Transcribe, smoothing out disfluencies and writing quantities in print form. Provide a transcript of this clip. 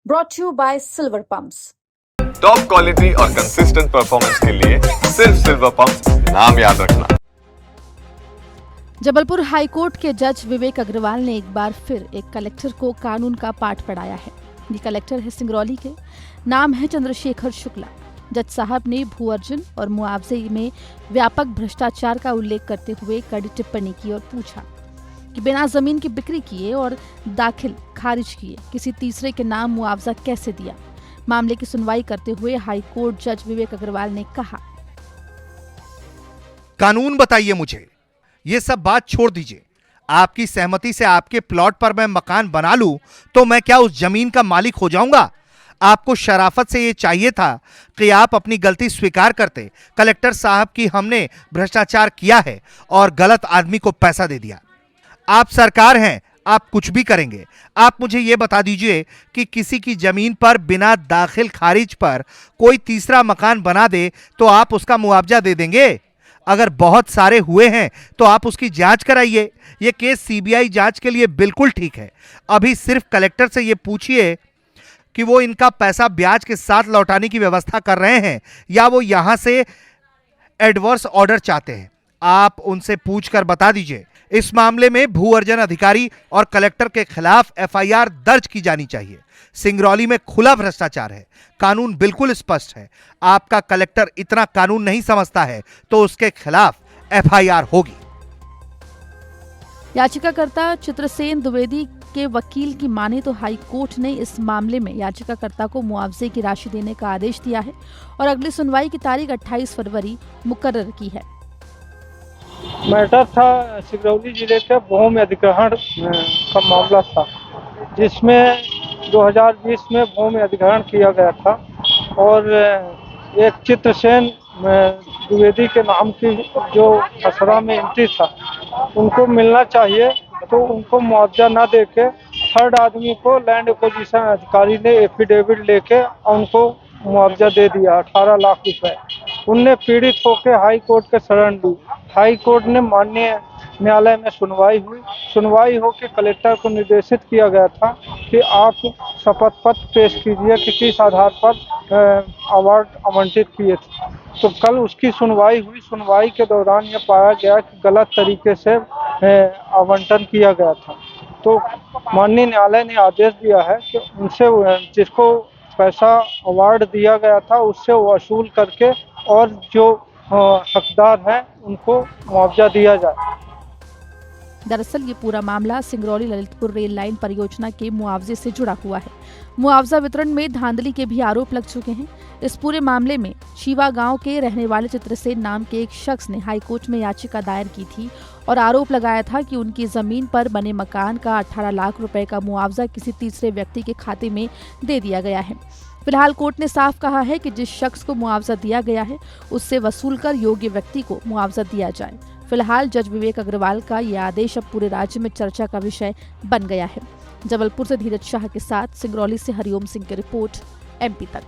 brought to you by Silver Pumps. Top quality और consistent performance के लिए सिर्फ सिल्वर पंप्स, नाम याद रखना। जबलपुर हाईकोर्ट के जज विवेक अग्रवाल ने एक बार फिर एक कलेक्टर को कानून का पाठ पढ़ाया है। ये कलेक्टर है सिंगरौली के, नाम है चंद्रशेखर शुक्ला। जज साहब ने भू अर्जन और मुआवजे में व्यापक भ्रष्टाचार का उल्लेख करते हुए कड़ी टिप्पणी की और पूछा कि बिना जमीन की बिक्री किए और दाखिल खारिज किए किसी तीसरे के नाम मुआवजा कैसे दिया। मामले की सुनवाई करते हुए हाईकोर्ट जज विवेक अग्रवाल ने कहा, कानून बताइए मुझे, ये सब बात छोड़ दीजिए। आपकी सहमति से आपके प्लॉट पर मैं मकान बना लूं तो मैं क्या उस जमीन का मालिक हो जाऊंगा? आपको शराफत से ये चाहिए था कि आप अपनी गलती स्वीकार करते। कलेक्टर साहब की हमने भ्रष्टाचार किया है और गलत आदमी को पैसा दे दिया। आप सरकार हैं, आप कुछ भी करेंगे। आप मुझे ये बता दीजिए कि किसी की जमीन पर बिना दाखिल खारिज पर कोई तीसरा मकान बना दे तो आप उसका मुआवजा दे देंगे? अगर बहुत सारे हुए हैं तो आप उसकी जांच कराइए। ये केस सीबीआई जांच के लिए बिल्कुल ठीक है। अभी सिर्फ कलेक्टर से ये पूछिए कि वो इनका पैसा ब्याज के साथ लौटाने की व्यवस्था कर रहे हैं या वो यहां से एडवर्स ऑर्डर चाहते हैं। आप उनसे पूछकर बता दीजिए। इस मामले में भू अर्जन अधिकारी और कलेक्टर के खिलाफ एफआईआर दर्ज की जानी चाहिए। सिंगरौली में खुला भ्रष्टाचार है, कानून बिल्कुल स्पष्ट है। आपका कलेक्टर इतना कानून नहीं समझता है तो उसके खिलाफ एफआईआर होगी। याचिकाकर्ता चित्रसेन द्विवेदी के वकील की माने तो हाई कोर्ट ने इस मामले में याचिकाकर्ता को मुआवजे की राशि देने का आदेश दिया है और अगली सुनवाई की तारीख 28 फरवरी मुकर्रर की है। मैटर था सिंगरौली जिले के भूमि अधिग्रहण का मामला था, जिसमें 2020 में भूमि अधिग्रहण किया गया था और एक चित्रसेन द्विवेदी के नाम की जो खसरा में एंट्री था उनको मिलना चाहिए, तो उनको मुआवजा न देके थर्ड आदमी को लैंड एक्विजिशन अधिकारी ने एफिडेविट लेके उनको मुआवजा दे दिया 18 लाख रुपए। उनने पीड़ित होकर हाई कोर्ट के शरण ली। हाई कोर्ट ने माननीय न्यायालय में सुनवाई होकर कलेक्टर को निर्देशित किया गया था कि आप शपथ पत्र पेश कीजिए कि किस आधार पर अवार्ड आवंटित किए थे। तो कल उसकी सुनवाई हुई। सुनवाई के दौरान यह पाया गया कि गलत तरीके से आवंटन किया गया था। तो माननीय न्यायालय ने आदेश दिया है कि उनसे जिसको पैसा अवार्ड दिया गया था उससे वसूल करके और जो हकदार हैं उनको मुआवजा दिया जाए। दरअसल ये पूरा मामला सिंगरौली ललितपुर रेल लाइन परियोजना के मुआवजे से जुड़ा हुआ है। मुआवजा वितरण में धांधली के भी आरोप लग चुके हैं। इस पूरे मामले में शीवा गांव के रहने वाले चित्रसेन नाम के एक शख्स ने हाईकोर्ट में याचिका दायर की थी और आरोप लगाया था कि उनकी जमीन पर बने मकान का 18 लाख रुपए का मुआवजा किसी तीसरे व्यक्ति के खाते में दे दिया गया है। फिलहाल कोर्ट ने साफ कहा है कि जिस शख्स को मुआवजा दिया गया है उससे वसूल कर योग्य व्यक्ति को मुआवजा दिया जाए। फिलहाल जज विवेक अग्रवाल का यह आदेश अब पूरे राज्य में चर्चा का विषय बन गया है। जबलपुर से धीरज शाह के साथ सिंगरौली से हरिओम सिंह की रिपोर्ट, एमपी तक।